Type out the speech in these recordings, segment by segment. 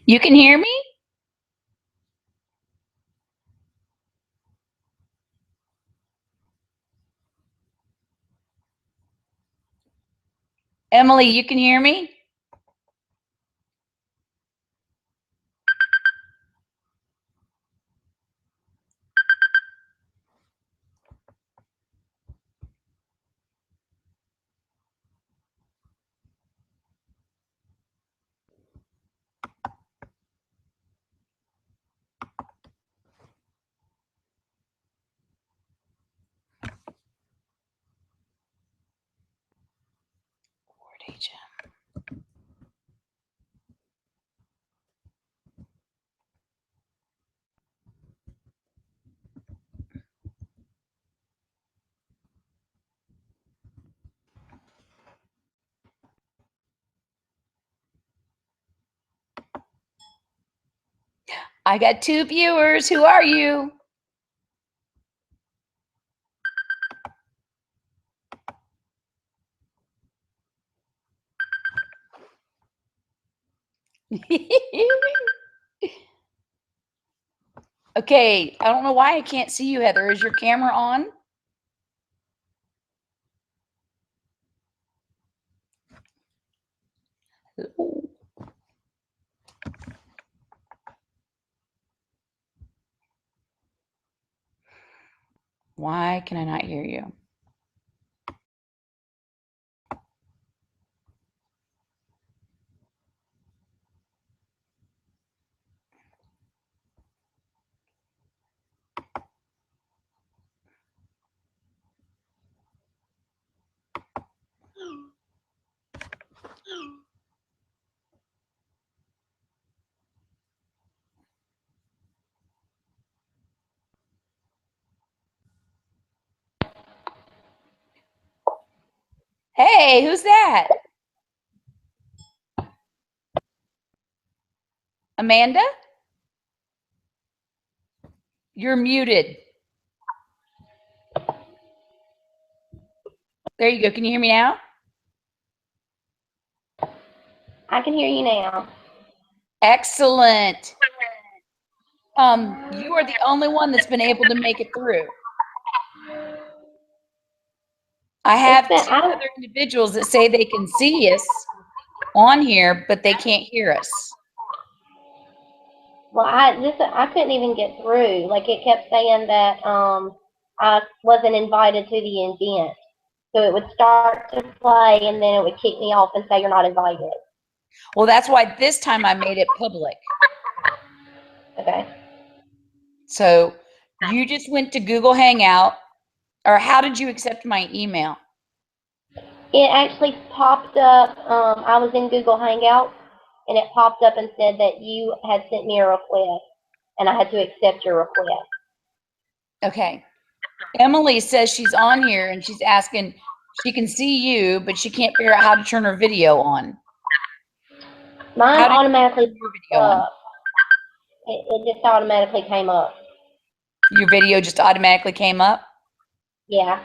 You can hear me? Emily, you can hear me? I got 2 viewers. Who are you? Okay, I don't know why I can't see you, Heather. Is your camera on? Why can I not hear you? Hey, who's that? Amanda? You're muted. There you go. Can you hear me now? I can hear you now. Excellent. You are the only one that's been able to make it through. I have 2 other individuals that say they can see us on here, but they can't hear us. Well, I couldn't even get through. Like, it kept saying that I wasn't invited to the event. So it would start to play, and then it would kick me off and say you're not invited. Well, that's why this time I made it public. Okay. So you just went to Google Hangout, or how did you accept my email? It actually popped up. I was in Google Hangout, and it popped up and said that you had sent me a request, and I had to accept your request. Okay. Emily says she's on here and she's asking, she can see you, but she can't figure out how to turn her video on. Mine automatically came up. It just automatically came up. Your video just automatically came up? Yeah.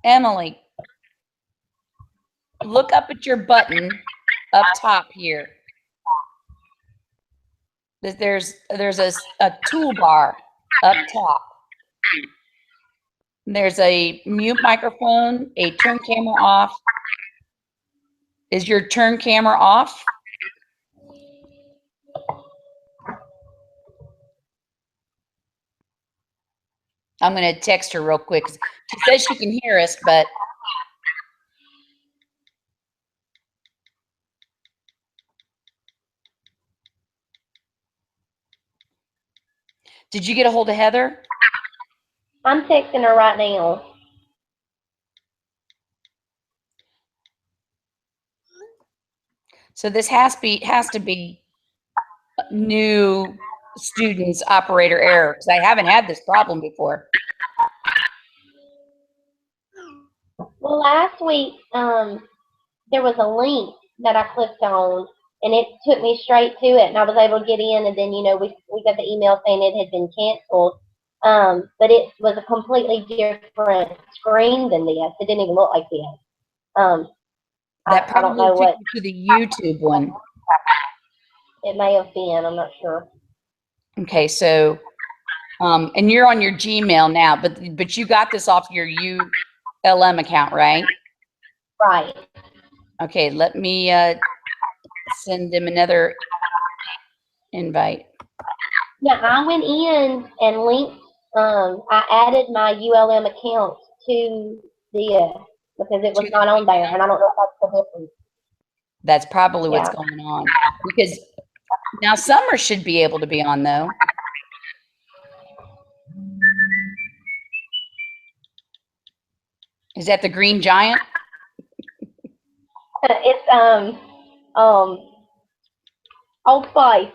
Emily, look up at your button up top here. There's a toolbar up top. There's a mute microphone, a turn camera off. Is your turn camera off? I'm going to text her real quick. She says she can hear us, but did you get a hold of Heather? I'm texting her right now. So this has to be new students operator error, because I haven't had this problem before. Well, last week, there was a link that I clicked on, and it took me straight to it, and I was able to get in, and then, you know, we got the email saying it had been canceled. But it was a completely different screen than this. It didn't even look like this. That I don't probably know took what you to the YouTube one. it may have been. I'm not sure. Okay, so, and you're on your Gmail now, but you got this off your ULM account, right? Right. Okay, let me send them another invite. Yeah, I went in and linked. I added my ULM account to this because it was not on there, and I don't know if that's the difference. That's probably what's Yeah. going on. Because now Summer should be able to be on, though. Is that the green giant? It's Old Spice.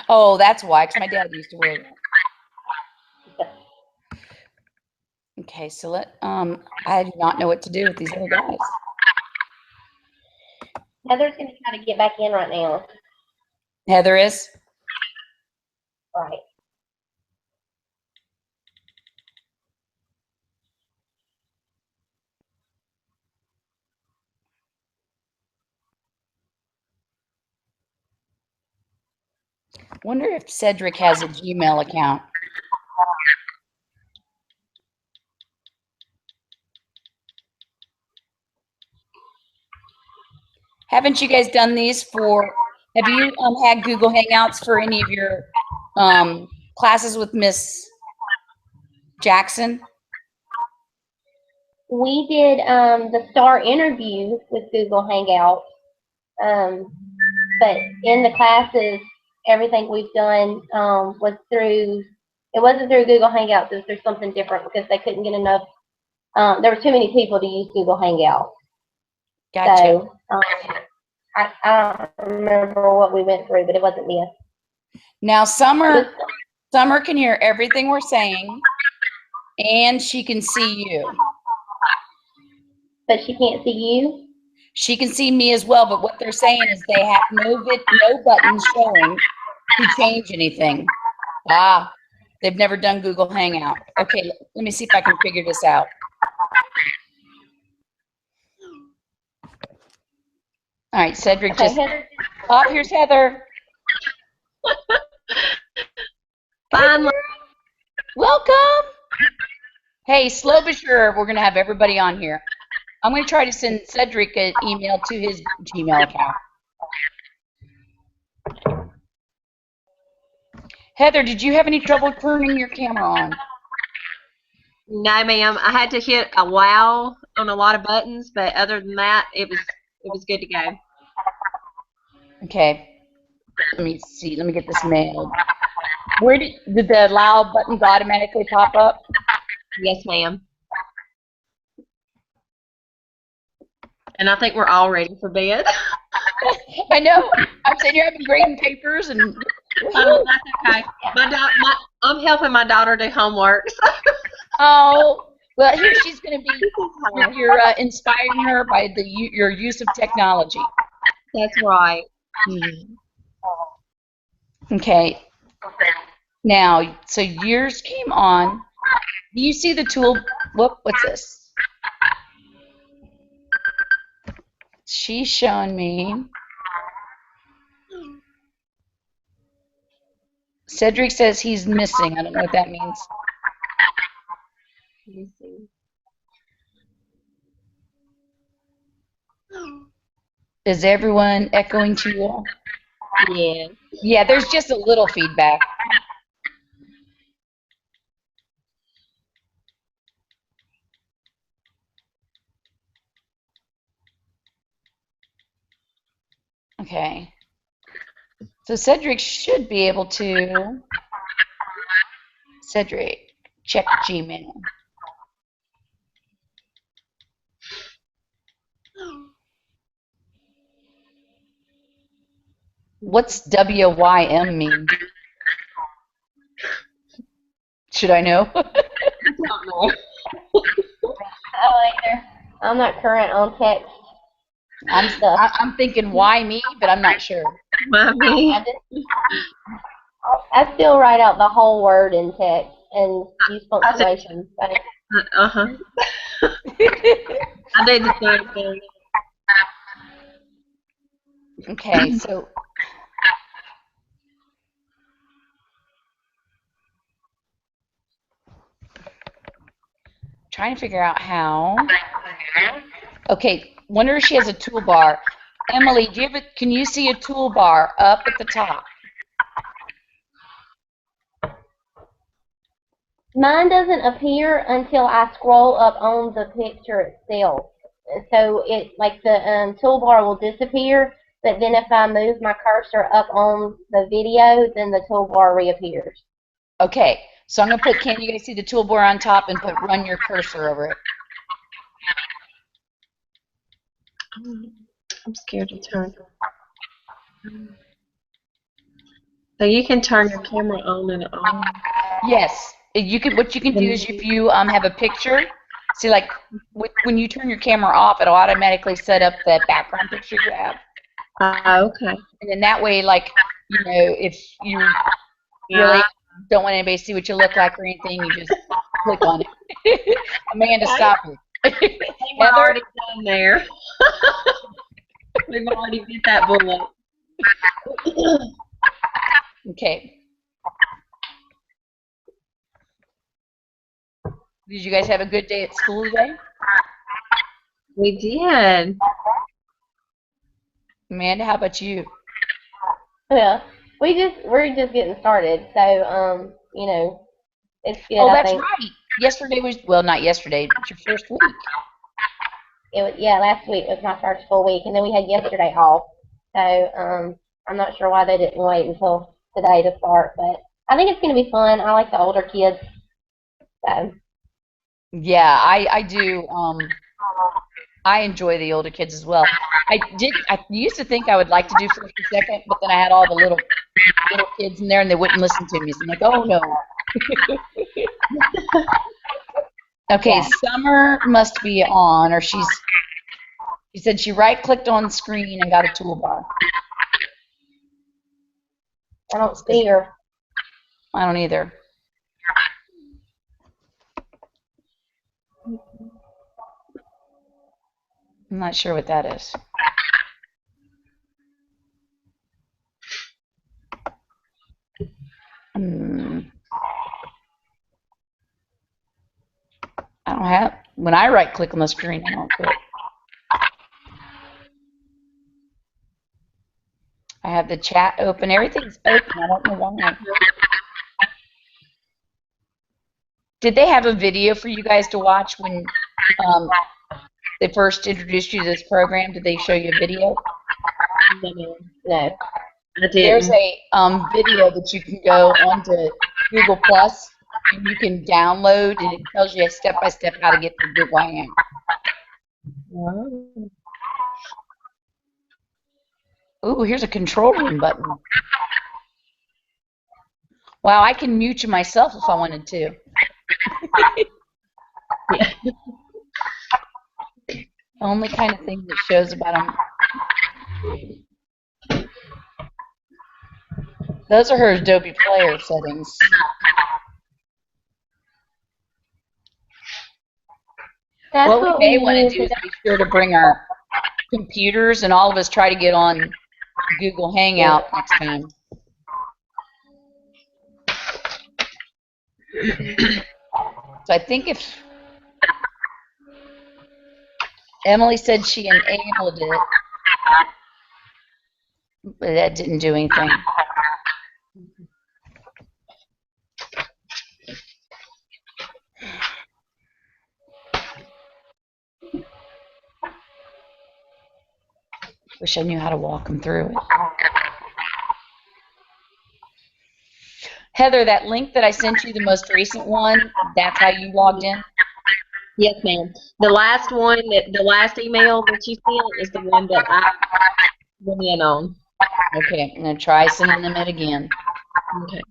Oh, that's why, because my dad used to wear that. Okay, so I do not know what to do with these other guys. Heather's going to try to get back in right now. Heather is? Right. Wonder if Cedric has a Gmail account. Haven't you guys done these have you had Google Hangouts for any of your classes with Miss Jackson? We did the STAR interview with Google Hangouts, but in the classes, everything we've done was through. It wasn't through Google Hangouts. It was through something different because they couldn't get enough. There were too many people to use Google Hangouts. Gotcha. So I don't remember what we went through, but it wasn't this. Now Summer can hear everything we're saying, and she can see you. But she can't see you? She can see me as well, but what they're saying is they have no buttons showing to change anything. Ah, they've never done Google Hangout. Okay, let me see if I can figure this out. All right, Cedric Okay, just... Heather. Oh, here's Heather. Finally. Welcome. Hey, slow but sure, we're going to have everybody on here. I'm going to try to send Cedric an email to his Gmail account. Heather, did you have any trouble turning your camera on? No, ma'am. I had to hit a wow on a lot of buttons, but other than that, it was good to go. Okay. Let me see. Let me get this mailed. Where did the allow buttons automatically pop up? Yes, ma'am. And I think we're all ready for bed. I know. I'm sitting here having grading papers and. Oh, that's okay. I'm helping my daughter do homework. So. Oh, well, here she's going to be. You're inspiring her by your use of technology. That's right. Okay. Now, so yours came on. Do you see the tool? What's this? She's showing me. Cedric says he's missing. I don't know what that means. Let me see. Is everyone echoing to you all? Yeah. Yeah, there's just a little feedback. Okay. So Cedric should be able to. Cedric, check Gmail. What's WYM mean? Should I know? I don't know. Oh, either. I'm not current on text. I'm thinking why me, but I'm not sure. Mommy. I still write out the whole word in text and use punctuation. Uh-huh. I do the same thing. Okay, so trying to figure out how. Okay, wonder if she has a toolbar. Emily, do you have can you see a toolbar up at the top? Mine doesn't appear until I scroll up on the picture itself. So it like the toolbar will disappear, but then if I move my cursor up on the video, then the toolbar reappears. Okay, so I'm gonna put. Can you guys see the toolbar on top and put run your cursor over it? I'm scared to turn. So you can turn your camera on and on. Yes, you can. What you can do is if you have a picture, see like when you turn your camera off, it'll automatically set up the background picture you have. Okay. And then that way, like if you really don't want anybody to see what you look like or anything, you just click on it. Amanda, stop it. We've already done there. We've already did that bullet. Okay. Did you guys have a good day at school today? We did. Amanda, how about you? Yeah, we're just getting started, so it's good. Oh, I that's think. right. Yesterday was not yesterday, but your first week. Last week was my first full week, and then we had yesterday off. So I'm not sure why they didn't wait until today to start, but I think it's going to be fun. I like the older kids. So. Yeah, I do. I enjoy the older kids as well. I used to think I would like to do first and second, but then I had all the little kids in there, and they wouldn't listen to me. So I'm like, oh no. Okay, yeah. Summer must be on, or she said she right-clicked on the screen and got a toolbar. I don't see her. I don't either. I'm not sure what that is. I don't have, when I right-click on the screen, I don't click. I have the chat open. Everything's open. I don't know why. Did they have a video for you guys to watch when they first introduced you to this program? Did they show you a video? No. I didn't. There's a video that you can go onto Google Plus and you can download, and it tells you step by step how to get to Google Hangout. Wow. Ooh, here's a control room button. Wow, I can mute you myself if I wanted to. Yeah. The only kind of thing that shows about them. Those are her Adobe Player settings. That's What we what may we want use. to do is be sure to bring our computers and all of us try to get on Google Hangout next time. So I think if Emily said she enabled it, but that didn't do anything. Wish I knew how to walk them through it. Heather, that link that I sent you, the most recent one, that's how you logged in? Yes, ma'am. The last one, the last email that you sent is the one that I went in on. Okay, I'm going to try sending them it again. Okay.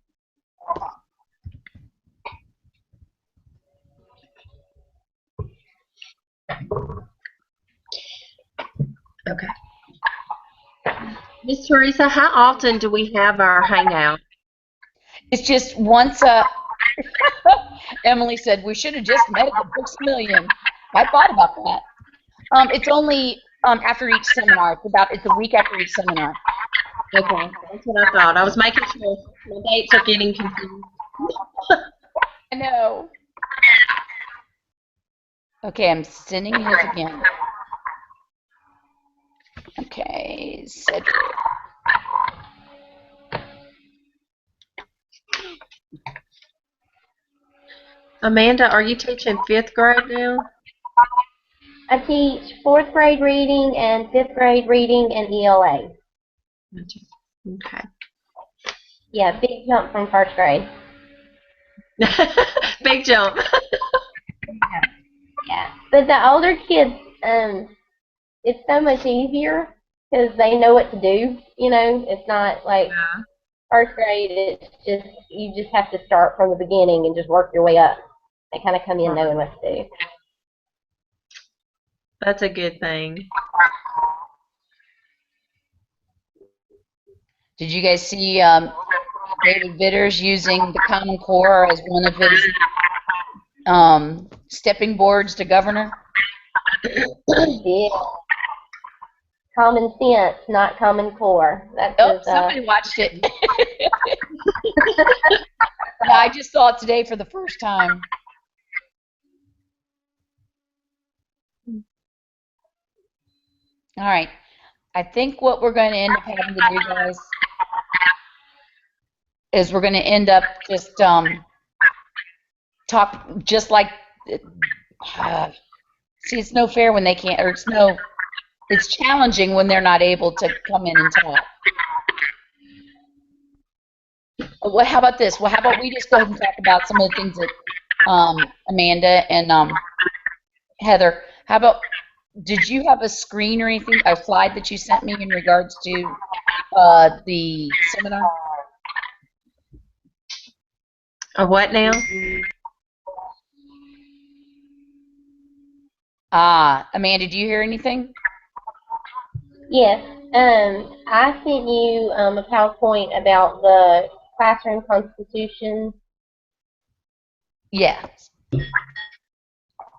Okay. Miss Teresa, how often do we have our hangout? It's just once Emily said, we should have just met at the Books Million. I thought about that. It's only after each seminar. It's a week after each seminar. Okay, that's what I thought. I was making sure. My dates are getting confused. I know. Okay, I'm sending his again. Okay, Cedric. Amanda, are you teaching 5th grade now? I teach 4th grade reading and 5th grade reading and ELA. Okay. Yeah, big jump from 1st grade. Big jump. Yeah, but the older kids, it's so much easier because they know what to do. You know, it's not like Yeah. 1st grade. It's just you just have to start from the beginning and just work your way up. They kind of come in knowing what to do. That's a good thing. Did you guys see David Vitters using the Common Core as one of his stepping boards to governor? Yeah. Common sense, not common core. That's Oh, his, somebody watched it. Yeah, I just saw it today for the first time. All right. I think what we're going to end up having to do, guys, is we're going to end up just talk just like see, it's no fair when they can't, or it's challenging when they're not able to come in and talk. Well, how about this? Well, how about we just go ahead and talk about some of the things that Amanda and Heather, how about, did you have a screen or anything, a slide that you sent me in regards to the seminar? A what now? Amanda, do you hear anything? Yes. I sent you a PowerPoint about the classroom constitution. Yes.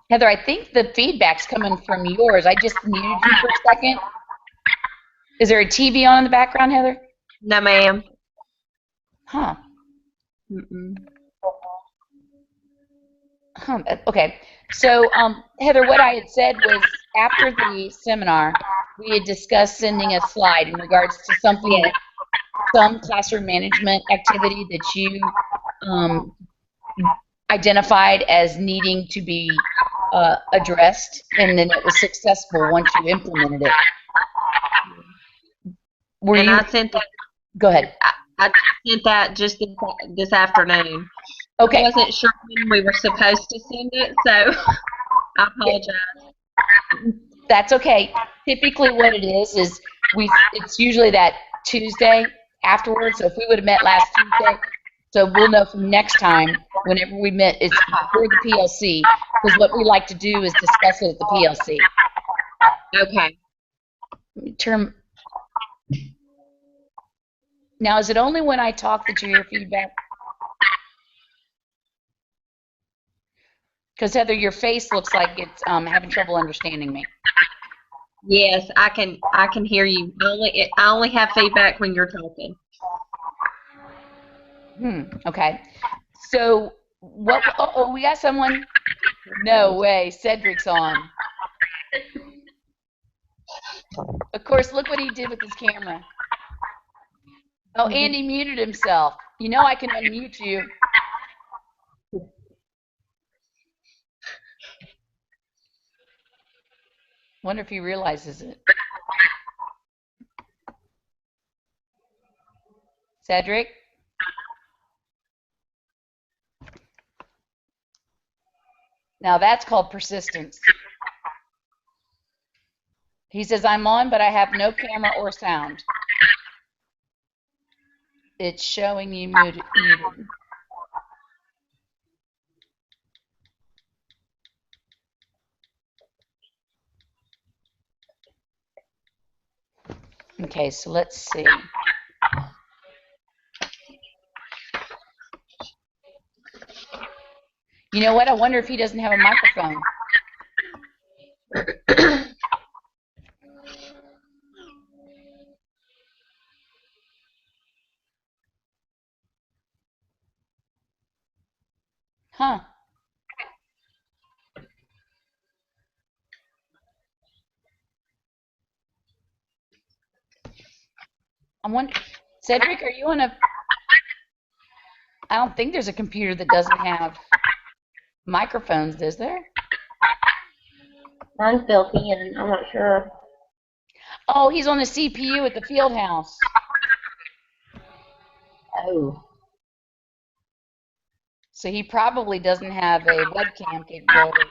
Heather, I think the feedback's coming from yours. I just muted you for a second. Is there a TV on in the background, Heather? No, ma'am. Huh. Mm-mm. Okay. So, Heather, what I had said was after the seminar, we had discussed sending a slide in regards to something, Yes. some classroom management activity that you identified as needing to be addressed, and then it was successful once you implemented it. Were And you? I sent that. Go ahead. I sent that just this afternoon. Okay. I wasn't sure when we were supposed to send it, so I apologize. That's okay. Typically what it is it's usually that Tuesday afterwards. So if we would have met last Tuesday, so we'll know from next time, whenever we met, it's before the PLC, because what we like to do is discuss it at the PLC. Okay. Now, is it only when I talk that you hear feedback? Because Heather, your face looks like it's having trouble understanding me. Yes, I can hear you. I only have feedback when you're talking. Okay. So what? Oh, we got someone. No way. Cedric's on. Of course, look what he did with his camera. Oh, Andy muted himself. You know I can unmute you. Wonder if he realizes it. Cedric? Now that's called persistence. He says, I'm on, but I have no camera or sound. It's showing you muted. Okay, so let's see. You know what? I wonder if he doesn't have a microphone. Huh. I'm wondering, Cedric, are you on a, I don't think there's a computer that doesn't have microphones, is there? Mine's built in. I'm not sure. Oh, he's on the CPU at the field house. Oh. So he probably doesn't have a webcam capability.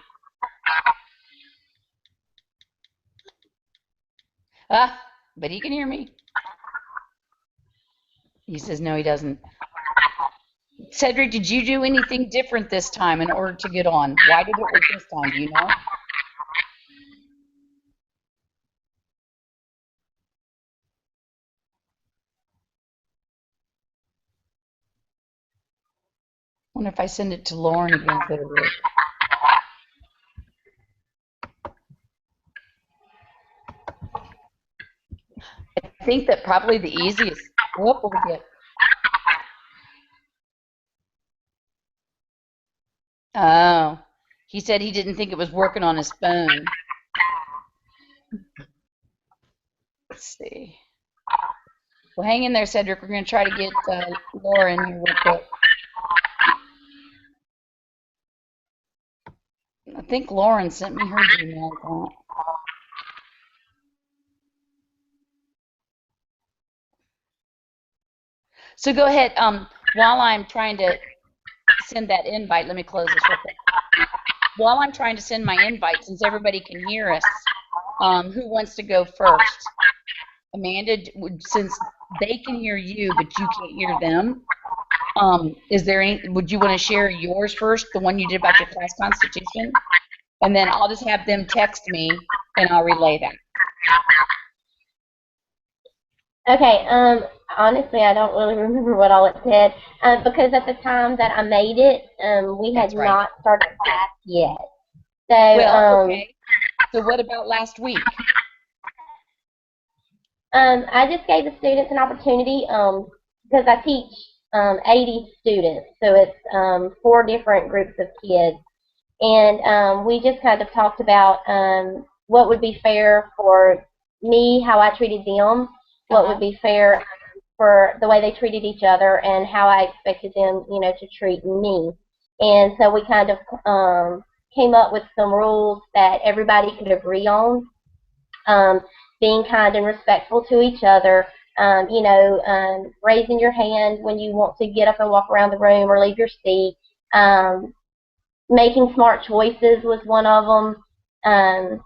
Ah, but he can hear me. He says no, he doesn't. Cedric, did you do anything different this time in order to get on? Why did it work this time? Do you know? I wonder if I send it to Lauren again, if it'll work. I think that probably the easiest. What will we get? Oh, he said he didn't think it was working on his phone. Let's see. Well, hang in there, Cedric. We're going to try to get Laura in here real quick. I think Lauren sent me her Gmail account. So go ahead. While I'm trying to send that invite, let me close this real quick. While I'm trying to send my invite, since everybody can hear us, who wants to go first? Amanda, since they can hear you, but you can't hear them, is there any, would you want to share yours first, the one you did about your class constitution? And then I'll just have them text me and I'll relay that. Okay, honestly, I don't really remember what all it said, because at the time that I made it, we had not started class yet. So, well, okay. So what about last week? I just gave the students an opportunity, because I teach 80 students, so it's 4 different groups of kids. And we just kind of talked about what would be fair for me, how I treated them, what would be fair for the way they treated each other, and how I expected them, you know, to treat me. And so we kind of came up with some rules that everybody could agree on. Being kind and respectful to each other, you know, raising your hand when you want to get up and walk around the room or leave your seat. Making smart choices was one of them.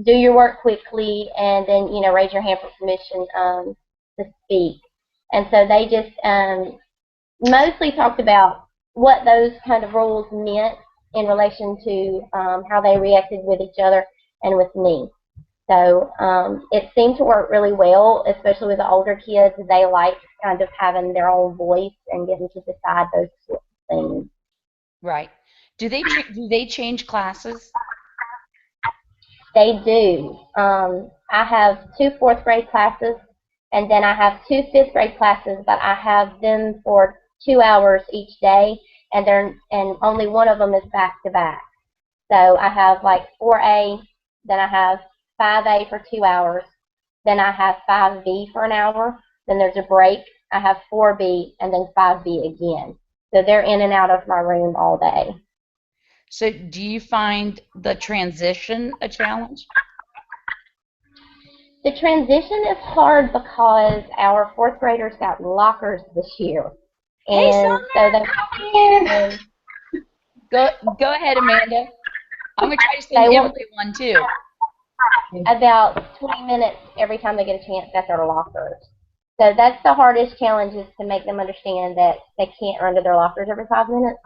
Do your work quickly, and then, you know, raise your hand for permission to speak. And so they just mostly talked about what those kind of rules meant in relation to how they reacted with each other and with me. So it seemed to work really well, especially with the older kids. They like kind of having their own voice and getting to decide those sorts of things. Right. Do they change classes? They do. I have 2 4th-grade classes, and then I have 2 5th-grade classes, but I have them for 2 hours each day, and only one of them is back to back. So I have like 4A, then I have 5A for 2 hours, then I have 5B for an hour, then there's a break, I have 4B, and then 5B again. So they're in and out of my room all day. So do you find the transition a challenge? The transition is hard because our 4th graders got lockers this year. Hey, And so they Go ahead, Amanda. I'm going to try to They send won't- Emily one too. about 20 minutes every time they get a chance at their lockers. So that's the hardest challenge, is to make them understand that they can't run to their lockers every 5 minutes.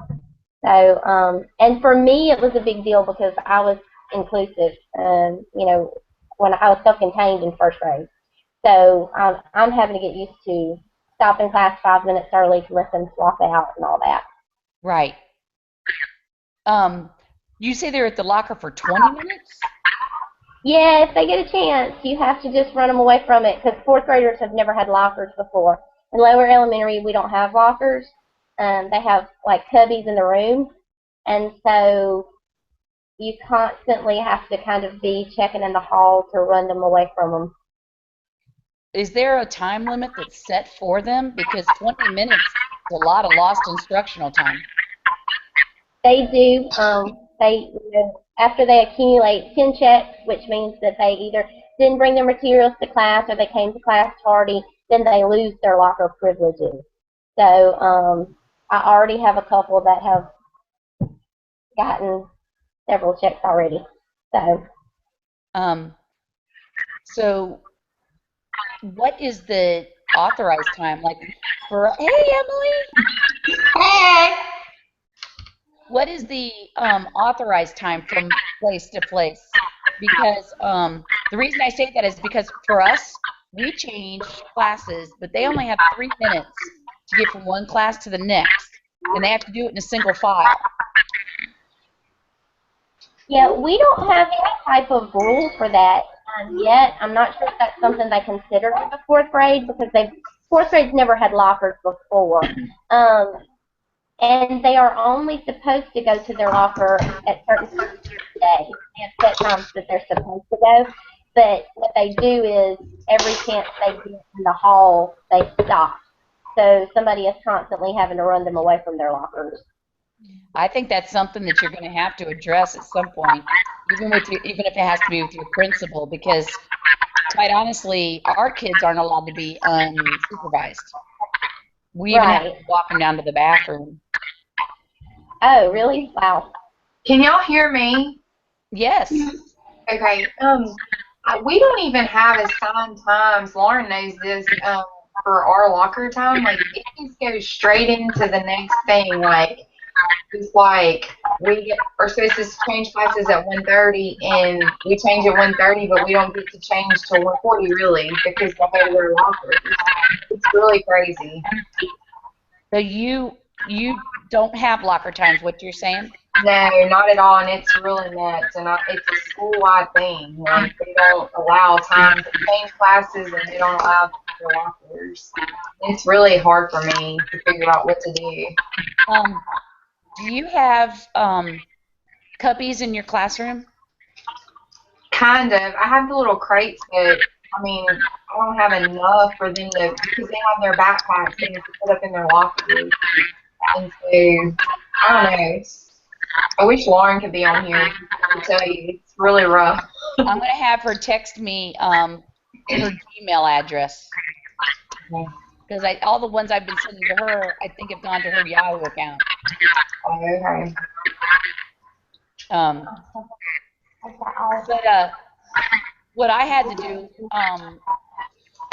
So, and for me, it was a big deal because I was inclusive, you know, when I was self-contained in 1st grade. So I'm having to get used to stopping class 5 minutes early to let them swap out and all that. Right. You say they're at the locker for 20 minutes? Yeah, if they get a chance, you have to just run them away from it, because 4th graders have never had lockers before. In lower elementary, we don't have lockers. They have like cubbies in the room, and so you constantly have to kind of be checking in the hall to run them away from them. Is there a time limit that's set for them? Because 20 minutes is a lot of lost instructional time. They do. After they accumulate 10 checks, which means that they either didn't bring their materials to class or they came to class tardy, then they lose their locker privileges. So I already have a couple that have gotten several checks already. So what is the authorized time? Like hey, Emily. Hey. What is the authorized time from place to place? Because the reason I say that is because for us, we change classes, but they only have 3 minutes to get from one class to the next, and they have to do it in a single file. Yeah, we don't have any type of rule for that yet. I'm not sure if that's something they consider for the 4th grade, because 4th grade's never had lockers before. And they are only supposed to go to their locker at certain times of the day. They have set times that they're supposed to go. But what they do is, every chance they get in the hall, they stop. So somebody is constantly having to run them away from their lockers. I think that's something that you're going to have to address at some point, even if it has to be with your principal, because quite honestly, our kids aren't allowed to be unsupervised. We even have to walk them down to the bathroom. Oh, really? Wow. Can y'all hear me? Yes. Okay. We don't even have assigned times. Lauren knows this. For our locker time, like it just goes straight into the next thing. Like it's like we are supposed to change classes at 1:30, and we change at 1:30, but we don't get to change till 1:40 really, because they go to their lockers. It's really crazy. So you don't have locker times, what you're saying? No, not at all, and it's really nuts, and it's a school-wide thing. Like, they don't allow time to change classes, and they don't allow their lockers. It's really hard for me to figure out what to do. Do you have cubbies in your classroom? Kind of. I have the little crates, but, I mean, I don't have enough for them to, because they have their backpacks and to put up in their lockers. And so, I don't know. I wish Lauren could be on here to tell you. It's really rough. I'm going to have her text me her Gmail address. Because all the ones I've been sending to her, I think have gone to her Yahoo account. Okay. But what I had to do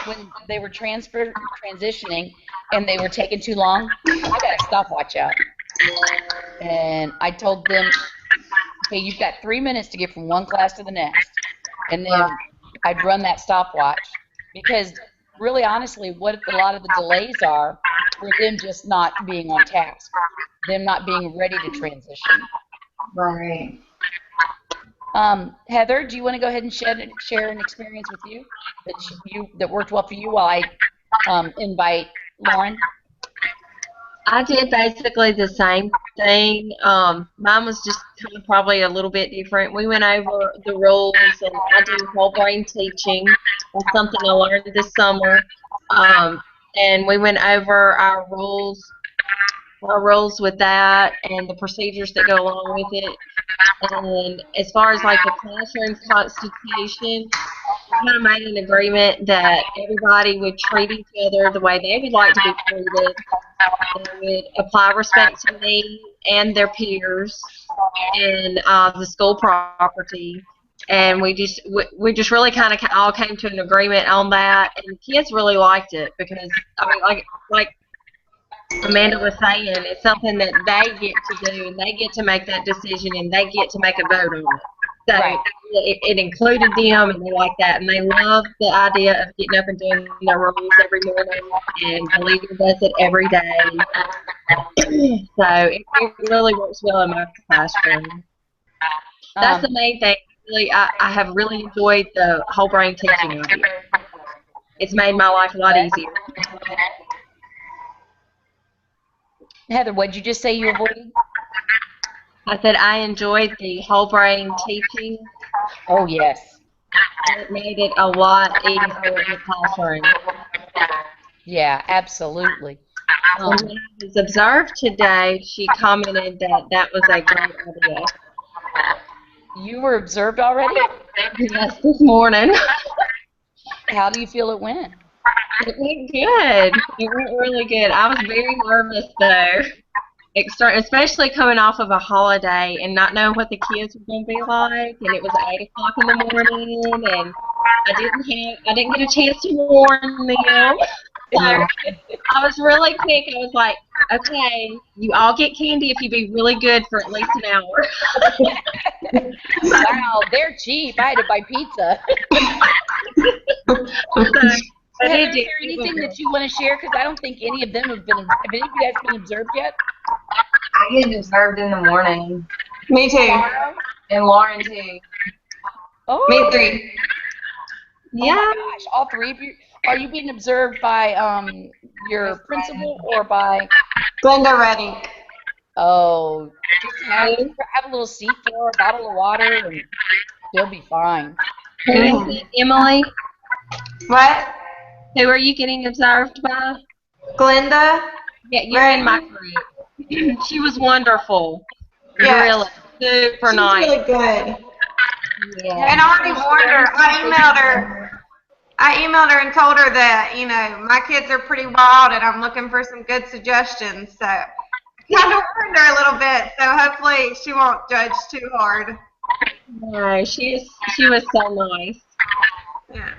when they were transitioning and they were taking too long, I got a stopwatch out. And I told them, okay, you've got 3 minutes to get from one class to the next. And then I'd run that stopwatch. Because really, honestly, what a lot of the delays are for them just not being on task, them not being ready to transition. Right. Heather, do you want to go ahead and share an experience with you that worked well for you while I invite Lauren? I did basically the same thing. Mine was just kind of probably a little bit different. We went over the rules, and I do whole brain teaching. That's something I learned this summer. And we went over our rules with that, and the procedures that go along with it. And as far as like the classroom constitution, we kind of made an agreement that everybody would treat each other the way they would like to be treated. They would apply respect to me and their peers and the school property. And we just really kind of all came to an agreement on that, and the kids really liked it because I mean, like Amanda was saying, it's something that they get to do, and they get to make that decision, and they get to make a vote on it. So Right. it included them, and they like that, and they love the idea of getting up and doing their rules every morning, and the leader does it every day. So it really works well in my classroom. That's the main thing. Really, I have really enjoyed the whole brain teaching of it. It's made my life a lot easier. Heather, what did you just say you avoided? I said I enjoyed the whole brain teaching. Oh, yes. It made it a lot easier in the classroom. Yeah, absolutely. When I was observed today, she commented that that was a great idea. You were observed already? Yes, this morning. How do you feel it went? It went good. It went really good. I was very nervous though, especially coming off of a holiday and not knowing what the kids were going to be like. And it was 8 o'clock in the morning, and I didn't get a chance to warn them. So I was really quick. I was like, okay, you all get candy if you be really good for at least an hour. Wow, they're cheap. I had to buy pizza. Heather, is there anything that you want to share? Because I don't think any of them have been. Have any of you guys been observed yet? I get observed in the morning. Me too. Tomorrow? And Lauren too. Oh, Me three. Yeah. Oh my gosh, all three of you. Are you being observed by your principal or by? Glenda Redding. Oh, just have a little seat for her, a bottle of water, and they'll be fine. Who is it, Emily? What? Who are you getting observed by? Glenda? Yeah, you're in my group. She was wonderful. Yes. Really super She's nice. really good. Yeah. And I already warned her. I emailed her and told her that, you know, my kids are pretty wild and I'm looking for some good suggestions. So I kind of warned her a little bit. So hopefully she won't judge too hard. No, she was so nice. Yeah.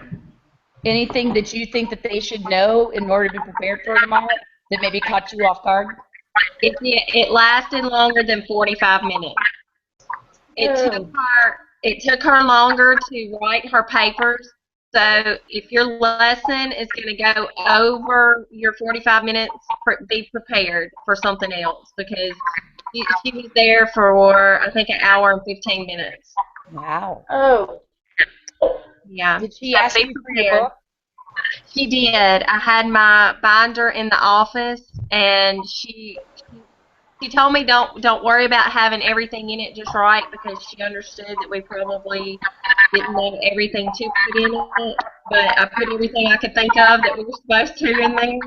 Anything that you think that they should know in order to be prepared for tomorrow that maybe caught you off guard? It lasted longer than 45 minutes. It took her longer to write her papers. So if your lesson is going to go over your 45 minutes, be prepared for something else because she was there for, I think, an hour and 15 minutes. Wow. Oh. Yeah. Did she ask you for your book? She did. I had my binder in the office, and she told me don't worry about having everything in it just right because she understood that we probably didn't know everything to put in it. But I put everything I could think of that we were supposed to in there,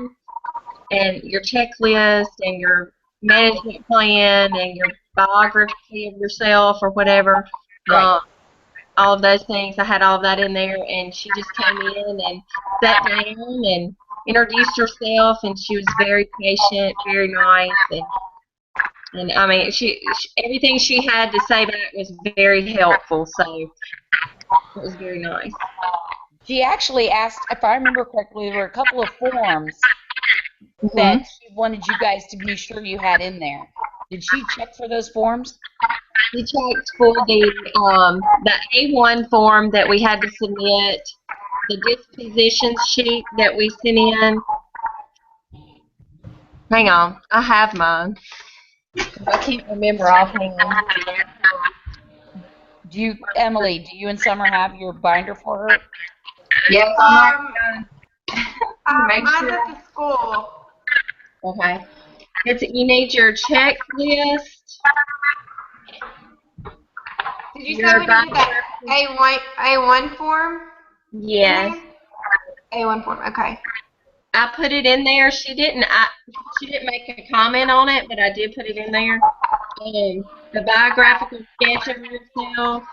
and your checklist and your management plan and your biography of yourself or whatever. Right. All of those things. I had all of that in there, and she just came in and sat down and introduced herself, and she was very patient, very nice, and I mean, she everything she had to say back was very helpful, so it was very nice. She actually asked, if I remember correctly, there were a couple of forms that she wanted you guys to be sure you had in there. Did she check for those forms? She checked for the A1 form that we had to submit, the disposition sheet that we sent in. Hang on, I have mine. I can't remember offhand. Emily, do you and Summer have your binder for her? Yes, Um, Make mine's sure. at the school. Okay. You need your checklist. Did you say Your we needed that A1 form? Yes. A1 form. Okay. I put it in there. She didn't make a comment on it, but I did put it in there. The biographical sketch of yourself.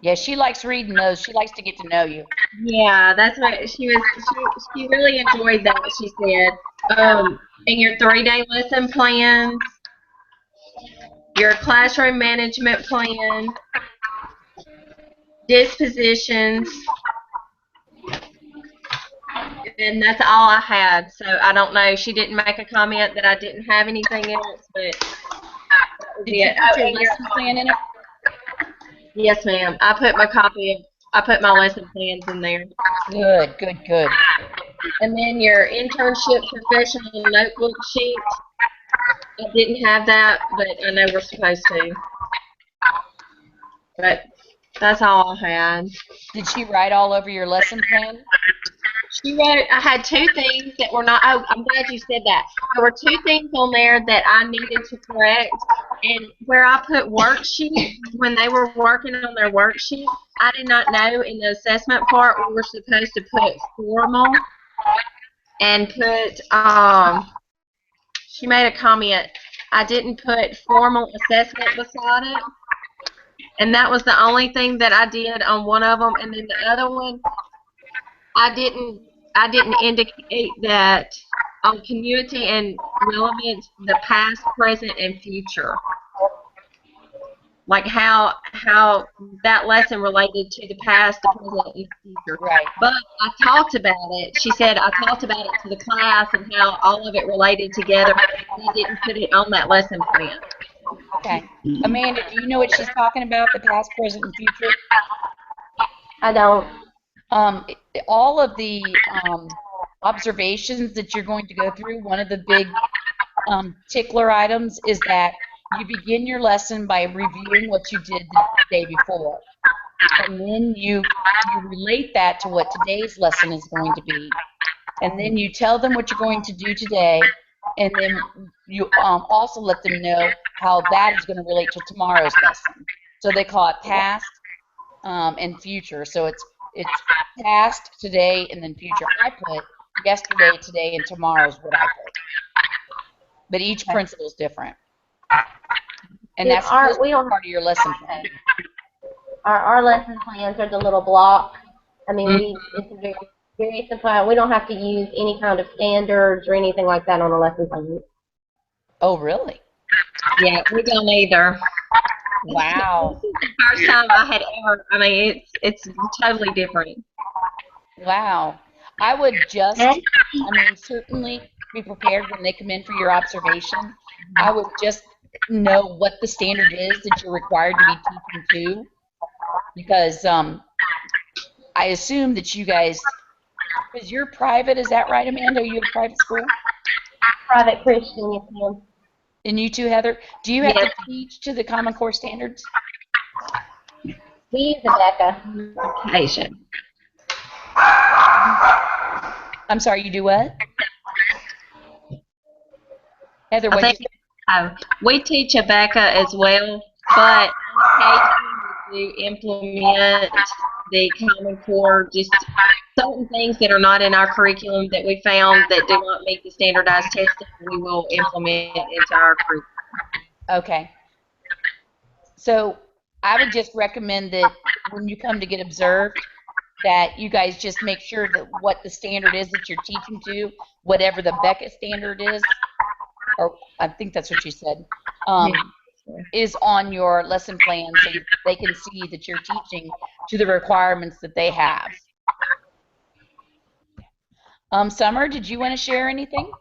Yeah, she likes reading those. She likes to get to know you. Yeah, that's what she was. She really enjoyed that. She said, and your 3-day lesson plans, your classroom management plan, dispositions, and that's all I had. So I don't know. She didn't make a comment that I didn't have anything else, but that was Did you it. put Oh, your and lesson plan in it? yes, ma'am. I put my lesson plans in there. Good, good, good. And then your internship professional notebook sheet. I didn't have that, but I know we're supposed to. But that's all I had. Did she write all over your lesson plan? She wrote, I had 2 things that were not, oh, I'm glad you said that. There were 2 things on there that I needed to correct. And where I put worksheet, when they were working on their worksheet, I did not know in the assessment part we were supposed to put formal and put, she made a comment. I didn't put formal assessment beside it. And that was the only thing that I did on one of them. And then the other one, I didn't indicate that on continuity and relevance, the past, present, and future. Like how that lesson related to the past, the present, and the future. Right. But I talked about it. She said I talked about it to the class and how all of it related together. I didn't put it on that lesson plan. Okay. Amanda, do you know what she's talking about, the past, present, and future? I don't. All of the observations that you're going to go through, one of the big tickler items is that you begin your lesson by reviewing what you did the day before. And then you relate that to what today's lesson is going to be. And then you tell them what you're going to do today. And then you also let them know how that is going to relate to tomorrow's lesson. So they call it past and future. So it's past, today, and then future. I put yesterday, today, and tomorrow is what I put. But each principle is different. And that's supposed to be part of your lesson plan. Our lesson plans are the little block. I mean, it's very, very simple. We don't have to use any kind of standards or anything like that on a lesson plan. Oh, really? Yeah, we don't either. Wow. This is the first time I had ever, I mean, it's totally different. Wow. I would certainly be prepared when they come in for your observation. I would just know what the standard is that you're required to be teaching to, because I assume that you guys, because you're private, is that right, Amanda? Are you a private school? Private Christian, yes, ma'am. And you too, Heather? Do you have to teach to the Common Core standards? We use the Occasion. I'm sorry, you do what? Heather, what did you we teach ABECA as well, but occasionally we implement the Common Core, just certain things that are not in our curriculum that we found that do not meet the standardized testing, we will implement into our curriculum. Okay. So I would just recommend that when you come to get observed, that you guys just make sure that what the standard is that you're teaching to, whatever the Becca standard is, or I think that's what you said, is on your lesson plan so they can see that you're teaching to the requirements that they have. Summer, did you want to share anything?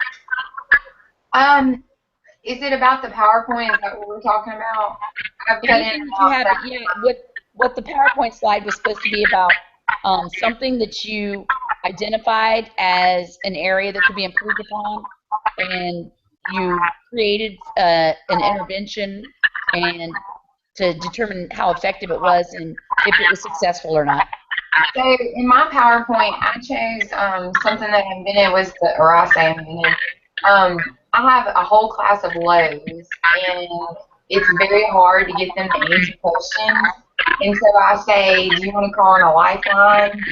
Is it about the PowerPoint? Is that what we're talking about? Anything that you have, yeah, what the PowerPoint slide was supposed to be about, something that you identified as an area that could be improved upon, and you created an intervention and to determine how effective it was and if it was successful or not? So in my PowerPoint, I chose something that I invented was or I say invented. I have a whole class of lows, and it's very hard to get them to answer questions. And so I say, do you want to call on a lifeline?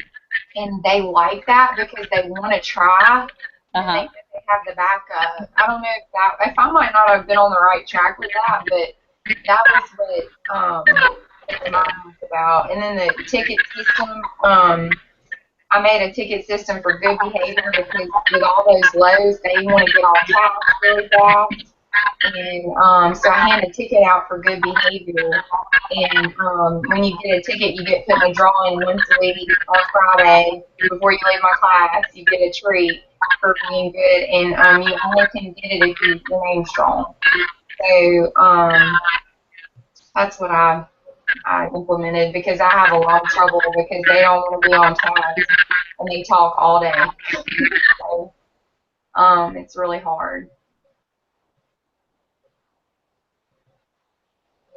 And they like that because they want to try. And they have the backup. I don't know if I might not have been on the right track with that, but that was what mine was about. And then the ticket system, I made a ticket system for good behavior because with all those lows, they want to get all tasks really fast. And so I hand a ticket out for good behavior. And when you get a ticket, you get put in a drawing once a week on Friday before you leave my class. You get a treat for being good, and you only can get it if your name's drawn. So that's what I implemented because I have a lot of trouble because they don't want to be on task and they talk all day. So it's really hard.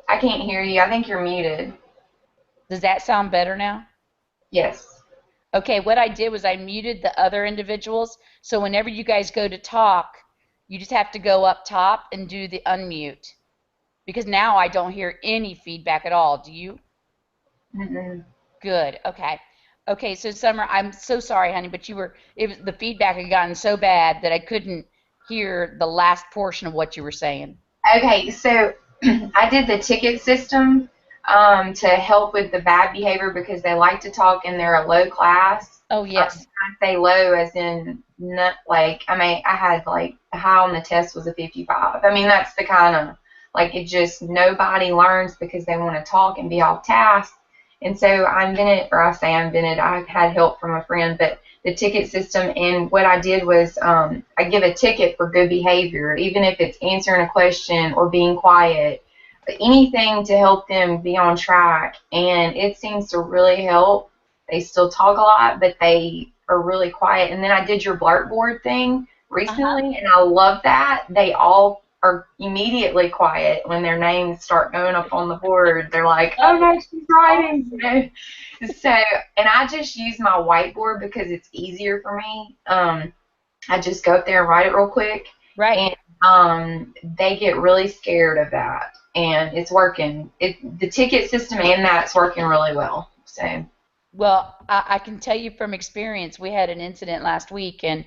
I can't hear you. I think you're muted. Does that sound better now? Yes. Okay, what I did was I muted the other individuals, so whenever you guys go to talk, you just have to go up top and do the unmute. Because now I don't hear any feedback at all. Do you? Mm-mm. Good. Okay. Okay, so Summer, I'm so sorry, honey, but the feedback had gotten so bad that I couldn't hear the last portion of what you were saying. Okay, so I did the ticket system to help with the bad behavior because they like to talk and they're a low class. Oh, yes. I say low as in not like, I had like the high on the test was a 55. I mean, that's the kind of, like, it just, nobody learns because they want to talk and be off task. And so I had help from a friend, but the ticket system, and what I did was I give a ticket for good behavior, even if it's answering a question or being quiet, anything to help them be on track. And it seems to really help. They still talk a lot, but they are really quiet. And then I did your Blackboard thing recently, and I love that. They all are immediately quiet when their names start going up on the board. They're like, oh no, she's writing. You know? So, and I just use my whiteboard because it's easier for me. I just go up there and write it real quick. Right. And they get really scared of that. And it's working. The ticket system and that's working really well. So. Well, I can tell you from experience, we had an incident last week, and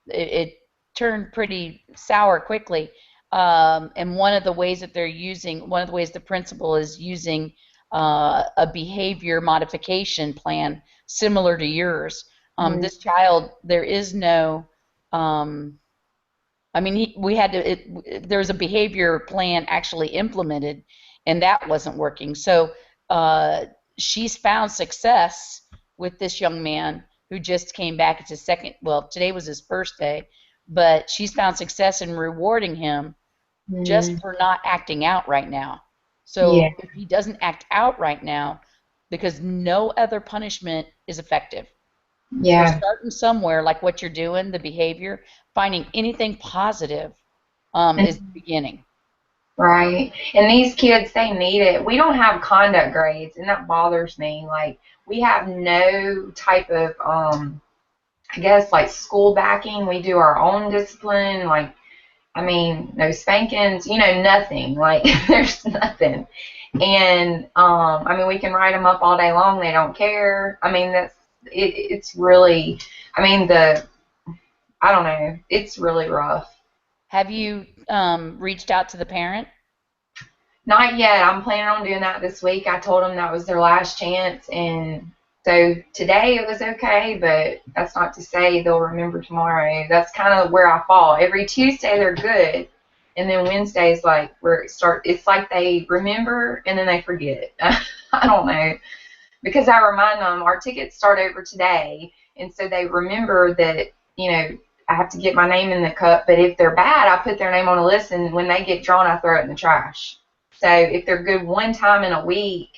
it turned pretty sour quickly. And one of the ways the principal is using a behavior modification plan similar to yours. This child, there is no, there was a behavior plan actually implemented, and that wasn't working. So she's found success with this young man who just came back. It's his second, well, today was his first day, but she's found success in rewarding him just for not acting out right now. So if he doesn't act out right now, because no other punishment is effective. So starting somewhere, like what you're doing, the behavior, finding anything positive is the beginning. Right. And these kids, they need it. We don't have conduct grades, and that bothers me. Like, we have no type of, I guess, like school backing. We do our own discipline. Like, I mean, no spankings, nothing. Like, there's nothing. And, I mean, we can write them up all day long. They don't care. I mean, it's really, I mean, I don't know. It's really rough. Have you reached out to the parent? Not yet. I'm planning on doing that this week. I told them that was their last chance, and so today it was okay, but that's not to say they'll remember tomorrow. That's kind of where I fall. Every Tuesday they're good, and then Wednesday is like where it's like they remember and then they forget. I don't know, because I remind them our tickets start over today, and so they remember that, I have to get my name in the cup, but if they're bad, I put their name on a list, and when they get drawn, I throw it in the trash. So if they're good one time in a week,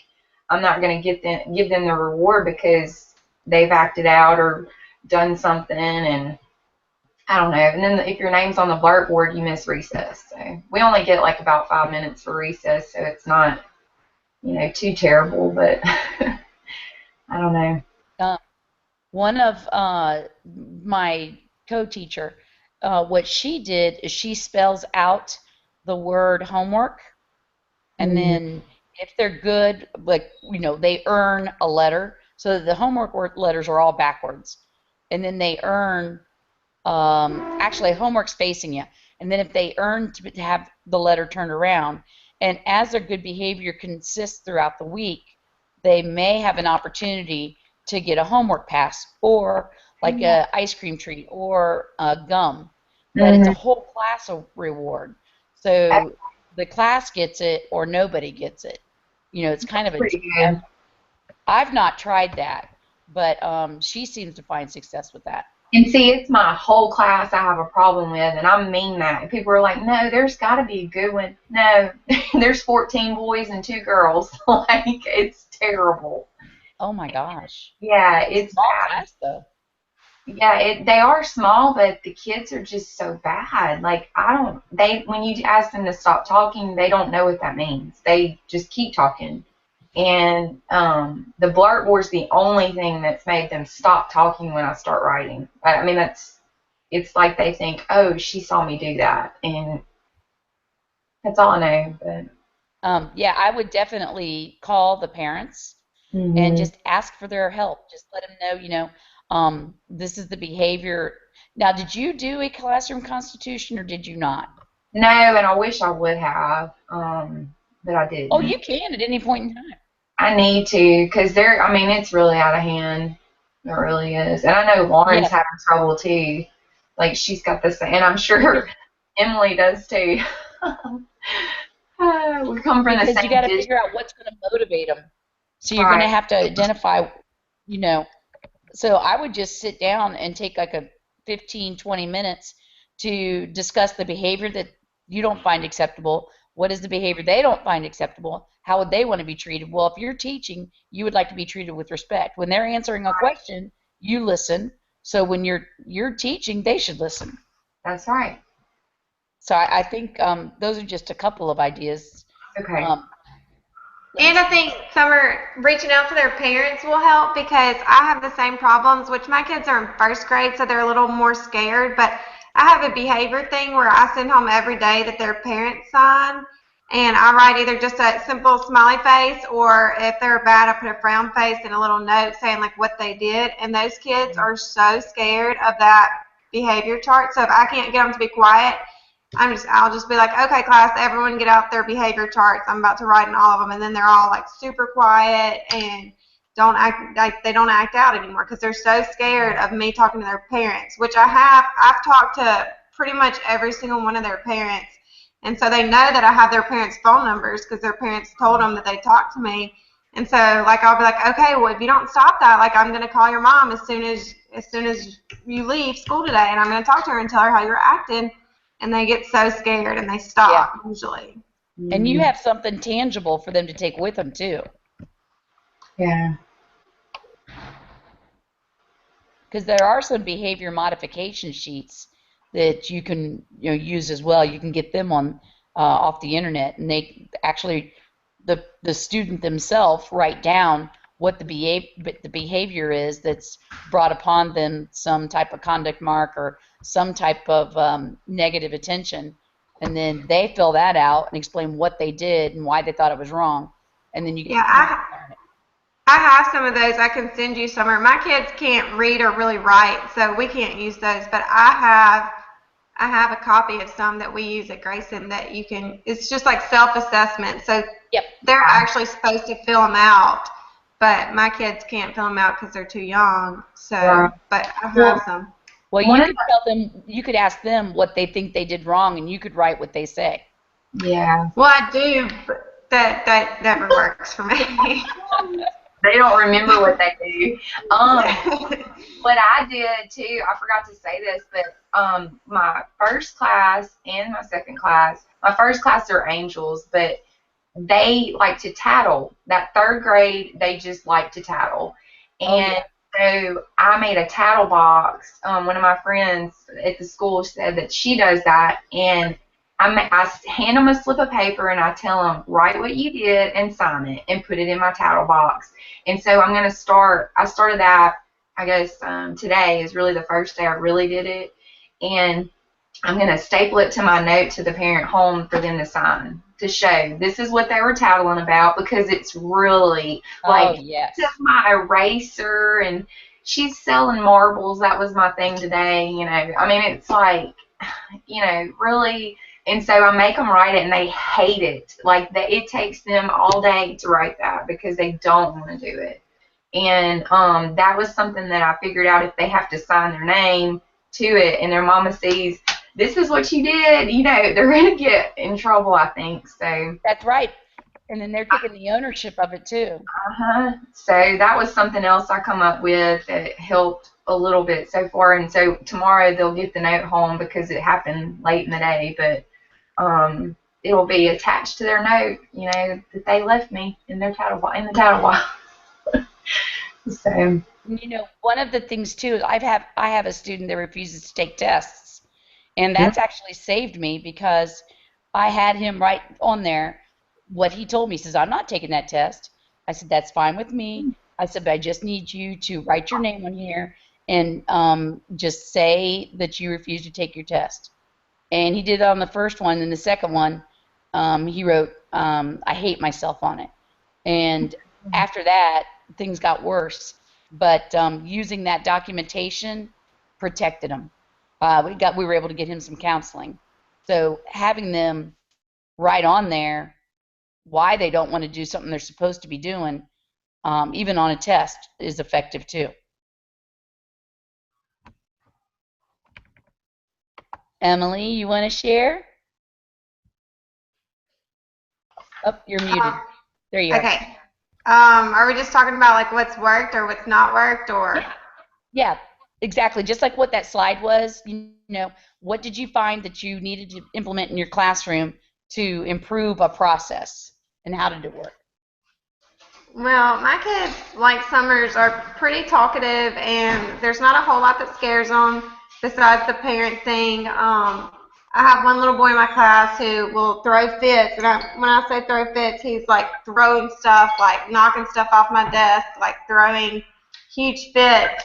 I'm not going to give them the reward because they've acted out or done something, and I don't know. And then if your name's on the blackboard, you miss recess. So we only get like about 5 minutes for recess, so it's not, too terrible. But I don't know. One of my co-teacher, what she did is she spells out the word homework, and then if they're good, like, they earn a letter. So the homework letters are all backwards, and then they earn. Actually, homework's facing you, and then if they earn to have the letter turned around, and as their good behavior consists throughout the week, they may have an opportunity to get a homework pass or like a ice cream treat or a gum, but it's a whole class of reward. So the class gets it or nobody gets it. It's kind of a Pretty team good. effort. I've not tried that, but she seems to find success with that. And see, it's my whole class I have a problem with, and I mean that. And people are like, no, there's got to be a good one. No, there's 14 boys and 2 girls. Like, it's terrible. Oh my gosh. Yeah, it's Small bad. class though. Yeah, they are small, but the kids are just so bad. Like, when you ask them to stop talking, they don't know what that means. They just keep talking. And the blackboard's the only thing that's made them stop talking when I start writing. I mean, it's like they think, oh, she saw me do that, and that's all I know. But Yeah, I would definitely call the parents and just ask for their help. Just let them know, this is the behavior. Now, did you do a classroom constitution or did you not? no, and I wish I would have, but I didn't. Oh, you can at any point in time. I need to, because it's really out of hand. It really is. And I know Lauren's having trouble too. Like, she's got this, and I'm sure Emily does too. We come from the same Because you got to district. figure out what's going to motivate them. So you're going to have to identify, So I would just sit down and take like a 15, 20 minutes to discuss the behavior that you don't find acceptable. What is the behavior they don't find acceptable? How would they want to be treated? Well, if you're teaching, you would like to be treated with respect. When they're answering a question, you listen. So when you're teaching, they should listen. That's right. So I think those are just a couple of ideas. Okay. And I think reaching out to their parents will help, because I have the same problems, which my kids are in first grade, so they're a little more scared. But I have a behavior thing where I send home every day that their parents sign, and I write either just a simple smiley face, or if they're bad, I put a frown face and a little note saying like what they did. And those kids are so scared of that behavior chart. So if I can't get them to be quiet, I'll just be like, okay, class, everyone get out their behavior charts. I'm about to write in all of them. And then they're all like super quiet and they don't act out anymore, because they're so scared of me talking to their parents, which I've talked to pretty much every single one of their parents. And so they know that I have their parents' phone numbers, because their parents told them that they talked to me. And so like, I'll be like, okay, well, if you don't stop that, like, I'm going to call your mom as soon as you leave school today, and I'm going to talk to her and tell her how you're acting. And they get so scared and they stop usually. And you have something tangible for them to take with them too. Yeah. Because there are some behavior modification sheets that you can use as well. You can get them on off the internet, and they actually the student themselves write down what the behavior is that's brought upon them some type of conduct mark or some type of negative attention, and then they fill that out and explain what they did and why they thought it was wrong, and then you get I have some of those. I can send you some. My kids can't read or really write, so we can't use those, but I have a copy of some that we use at Grayson that you can, it's just like self-assessment, so they're actually supposed to fill them out, but my kids can't fill them out because they're too young. So, but I have some. Well, you could tell them, you could ask them what they think they did wrong, and you could write what they say. Yeah. Well, I do, but that never works for me. They don't remember what they do. What I did too, I forgot to say this, but my first class and my second class, my first class are angels, but they like to tattle. That third grade, they just like to tattle. And So I made a tattle box. One of my friends at the school said that she does that, and I hand them a slip of paper and I tell them, write what you did and sign it and put it in my tattle box. And so I'm going to start. I started that, I guess, today is really the first day I really did it, and I'm going to staple it to my note to the parent home for them to sign, to show this is what they were tattling about, because it's really like, yes. this is my eraser, and she's selling marbles. That was my thing today, you know. I mean, it's like, you know, really. And so I make them write it, and they hate it. Like, it takes them all day to write that because they don't want to do it. And that was something that I figured out, if they have to sign their name to it and their mama sees, this is what you did, you know, they're going to get in trouble, I think. So That's right. And then they're taking the ownership of it too. So that was something else I come up with that helped a little bit so far. And so tomorrow they'll get the note home because it happened late in the day, but it'll be attached to their note, you know, that they left me in their tattle box. So, you know, one of the things too is I have a student that refuses to take tests, and that's actually saved me, because I had him write on there what he told me. He says, I'm not taking that test. I said, that's fine with me. I said, but I just need you to write your name on here and just say that you refuse to take your test. And he did it on the first one, and the second one, he wrote, I hate myself on it. And after that, things got worse. But using that documentation protected him. We were able to get him some counseling. So having them write on there why they don't want to do something they're supposed to be doing, even on a test, is effective too. Emily, you want to share? Oh, you're muted. There you are. Okay. Are we just talking about like what's worked or what's not worked, or? Yeah, exactly. Just like what that slide was, you know, what did you find that you needed to implement in your classroom to improve a process, and how did it work? Well, my kids, like Summers, are pretty talkative, and there's not a whole lot that scares them besides the parent thing. I have one little boy in my class who will throw fits, and when I say throw fits, he's like throwing stuff, like knocking stuff off my desk, like throwing huge fits.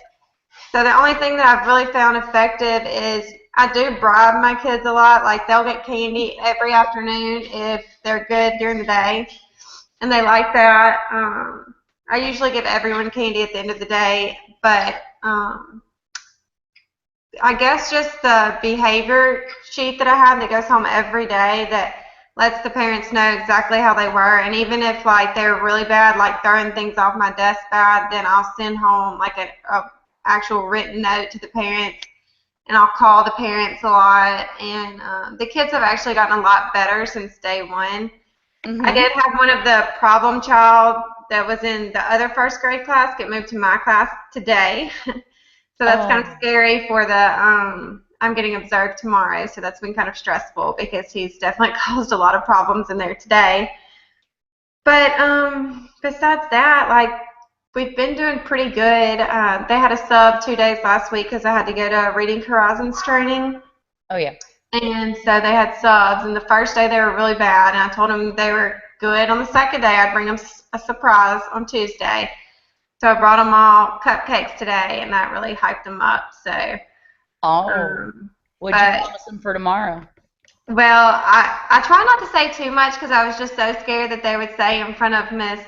So the only thing that I've really found effective is I do bribe my kids a lot. Like, they'll get candy every afternoon if they're good during the day, and they like that. I usually give everyone candy at the end of the day, but I guess just the behavior sheet that I have that goes home every day that lets the parents know exactly how they were. And even if like they're really bad, like throwing things off my desk bad, then I'll send home like a actual written note to the parents, and I'll call the parents a lot. And the kids have actually gotten a lot better since day one. I did have one of the problem child that was in the other first grade class get moved to my class today. So that's kind of scary for the, I'm getting observed tomorrow, so that's been kind of stressful because he's definitely caused a lot of problems in there today. But besides that, like, we've been doing pretty good. They had a sub 2 days last week because I had to go to Reading Horizons training. Oh, yeah. And so they had subs, and the first day they were really bad, and I told them they were good. On the second day, I'd bring them a surprise on Tuesday. So I brought them all cupcakes today, and that really hyped them up. So, what'd you promise them for tomorrow? Well, I try not to say too much because I was just so scared that they would say in front of Miss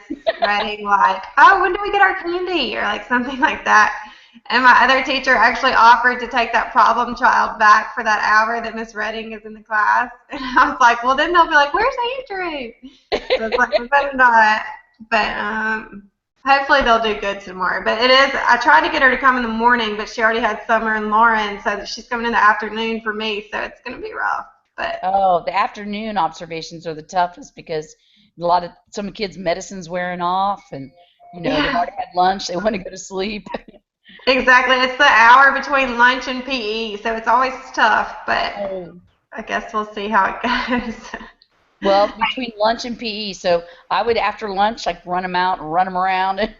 Redding, like, oh, when do we get our candy? Or like something like that. And my other teacher actually offered to take that problem child back for that hour that Miss Redding is in the class. And I was like, well, then they'll be like, where's Andrew? So it's like, we better not. But hopefully they'll do good tomorrow. But it is, I tried to get her to come in the morning, but she already had Summer and Lauren, so she's coming in the afternoon for me, so it's going to be rough. But the afternoon observations are the toughest because some kids' medicine's wearing off, and they've already had lunch, they want to go to sleep. Exactly. It's the hour between lunch and PE, so it's always tough, but I guess we'll see how it goes. Well, between lunch and PE, so I would after lunch like run them out and run them around. And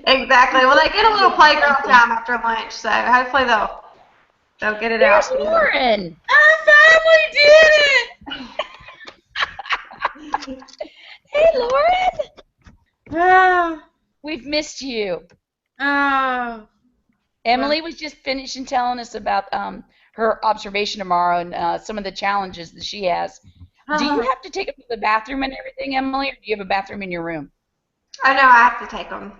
Exactly. Well, they get a little playground time after lunch, so hopefully they'll get it There's out. Lauren. I finally did it! Hey, Lauren. Oh, We've missed you. oh. Emily was just finishing telling us about her observation tomorrow and some of the challenges that she has. Do you have to take them to the bathroom and everything, Emily, or do you have a bathroom in your room? I know I have to take them.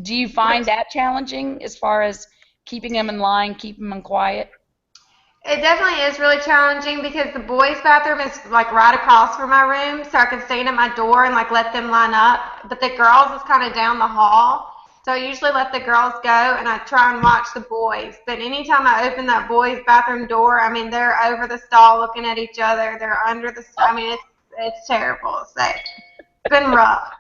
Do you find that challenging as far as keeping them in line, keeping them quiet? It definitely is really challenging because the boys' bathroom is like right across from my room, so I can stand at my door and like let them line up. But the girls is kind of down the hall, so I usually let the girls go and I try and watch the boys. But anytime I open that boys' bathroom door, I mean they're over the stall looking at each other. They're under the stall. I mean it's terrible. So it's been rough.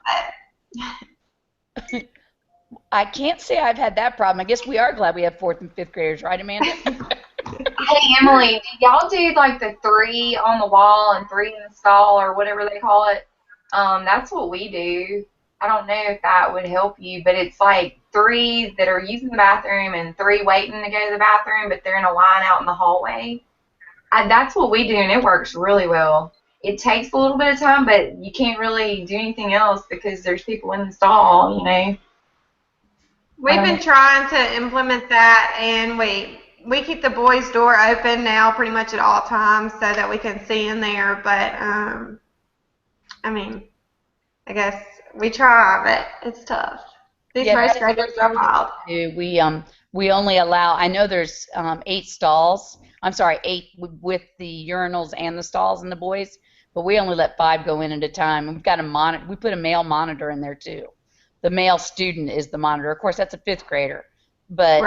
I can't say I've had that problem. I guess we are glad we have 4th and 5th graders, right, Amanda? Hey, Emily, do y'all do like the 3 on the wall and 3 in the stall or whatever they call it? That's what we do. I don't know if that would help you, but it's like 3 that are using the bathroom and 3 waiting to go to the bathroom, but they're in a line out in the hallway. That's what we do, and it works really well. It takes a little bit of time, but you can't really do anything else because there's people in the stall, you know. We've been trying to implement that, and we keep the boys' door open now pretty much at all times so that we can see in there. But I mean, I guess we try, but it's tough. These first graders are wild. We only allow. I know there's 8 stalls. I'm sorry, 8 with the urinals and the stalls and the boys, but we only let 5 go in at a time. We've got a monitor. We put a male monitor in there too. The male student is the monitor. Of course, that's a 5th grader, but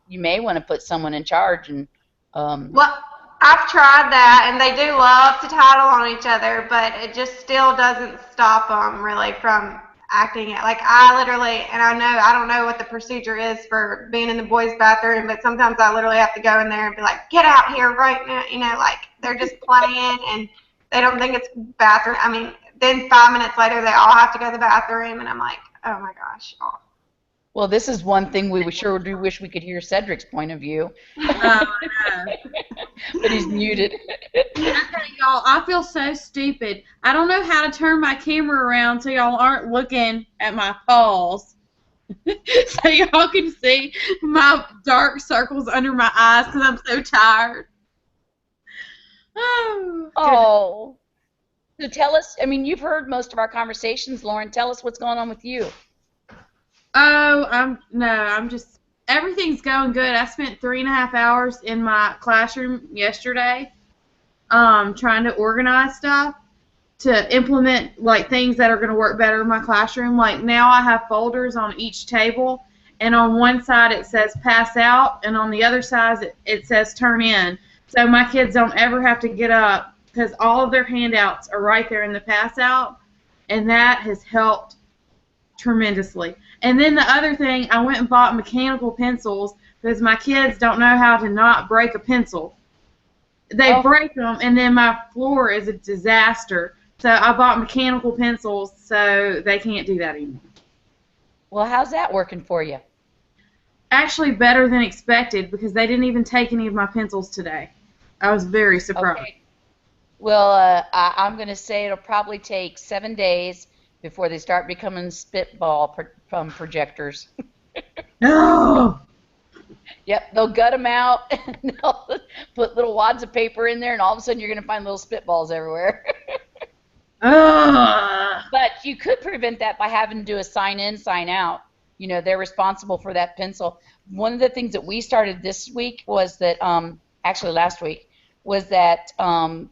you may want to put someone in charge. And well, I've tried that, and they do love to tattle on each other, but it just still doesn't stop them really from acting it. Like I literally, and I don't know what the procedure is for being in the boys' bathroom, but sometimes I literally have to go in there and be like, "Get out here right now!" You know, like they're just playing and they don't think it's bathroom. I mean, then 5 minutes later, they all have to go to the bathroom, and I'm like, oh my gosh. Oh. Well, this is one thing we sure do wish we could hear Cedric's point of view. But he's muted. Okay, y'all, I feel so stupid. I don't know how to turn my camera around so y'all aren't looking at my paws. So y'all can see my dark circles under my eyes because I'm so tired. Oh. So tell us, I mean, you've heard most of our conversations, Lauren. Tell us what's going on with you. Oh, I'm just, everything's going good. I spent 3.5 hours in my classroom yesterday trying to organize stuff to implement, like, things that are going to work better in my classroom. Like, now I have folders on each table, and on one side it says pass out, and on the other side it says turn in. So my kids don't ever have to get up because all of their handouts are right there in the pass out, and that has helped tremendously. And then the other thing, I went and bought mechanical pencils because my kids don't know how to not break a pencil. They break them, and then my floor is a disaster. So I bought mechanical pencils so they can't do that anymore. Well, how's that working for you? Actually better than expected because they didn't even take any of my pencils today. I was very surprised. Okay. Well, I'm going to say it'll probably take 7 days before they start becoming spitball projectors. No. Yep, they'll gut them out, and they'll put little wads of paper in there, and all of a sudden you're going to find little spitballs everywhere. But you could prevent that by having to do a sign in, sign out. You know, they're responsible for that pencil. One of the things that we started this week was that, actually last week, was that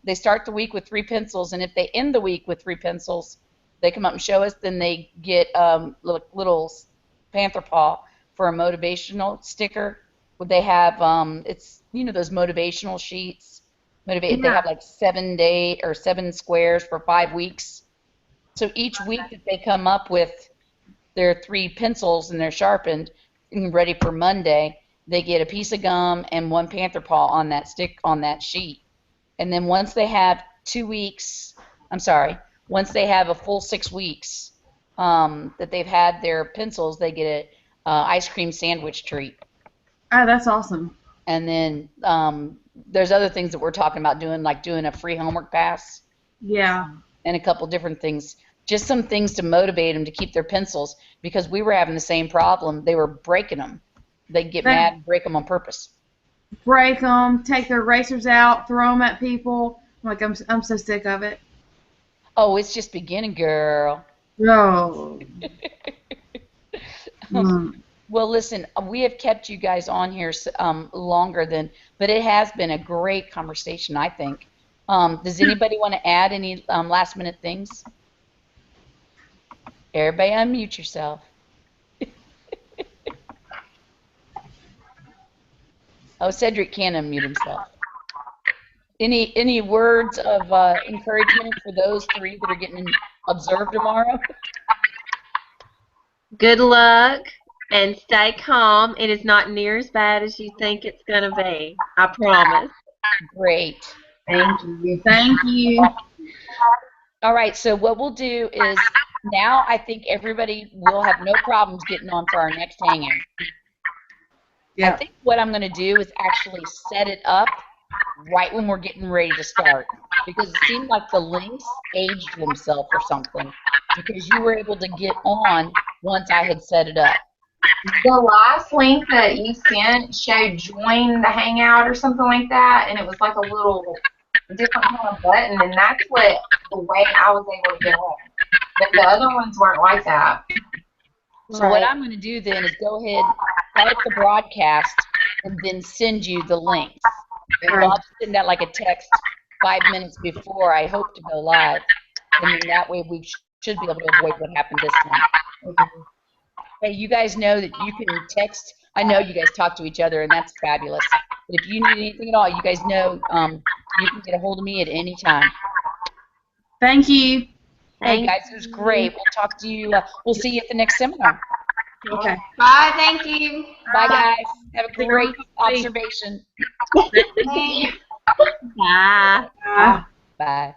they start the week with 3 pencils, and if they end the week with 3 pencils, they come up and show us, then they get little panther paw for a motivational sticker. They have, it's, you know, those motivational sheets. They have like 7 squares for 5 weeks. So each week that they come up with their 3 pencils and they're sharpened and ready for Monday, they get a piece of gum and 1 panther paw on that sheet. And then once they have 2 weeks, I'm sorry, once they have a full 6 weeks that they've had their pencils, they get a ice cream sandwich treat. Oh, that's awesome. And then there's other things that we're talking about doing, like doing a free homework pass Yeah. and a couple different things. Just some things to motivate them to keep their pencils, because we were having the same problem. They were breaking them. They'd get mad and break them on purpose. Break them, take their erasers out, throw them at people. Like, I'm so sick of it. Oh, it's just beginning, girl. No. Well, listen, we have kept you guys on here longer than, but it has been a great conversation, I think. Does anybody want to add any last minute things? Everybody unmute yourself. Oh, Cedric can unmute himself. Any words of encouragement for those 3 that are getting observed tomorrow? Good luck and stay calm. It is not near as bad as you think it's going to be. I promise. Great. Thank you. Thank you. All right, so what we'll do is now I think everybody will have no problems getting on for our next hangout. Yeah. I think what I'm going to do is actually set it up right when we're getting ready to start, because it seemed like the links aged themselves or something, because you were able to get on once I had set it up. The last link that you sent showed join the hangout or something like that, and it was like a little different kind of button, and that's the way I was able to get on. But the other ones weren't like that. So what I'm going to do then is go ahead, start the broadcast, and then send you the links. I'll send out like a text 5 minutes before I hope to go live, and then that way we should be able to avoid what happened this time. Hey, you guys know that you can text. I know you guys talk to each other, and that's fabulous. But if you need anything at all, you guys know you can get a hold of me at any time. Thank you. Hey, guys, it was great. We'll talk to you. We'll see you at the next seminar. Okay. Bye. Thank you. Bye, guys. Have a great observation. Bye. Bye.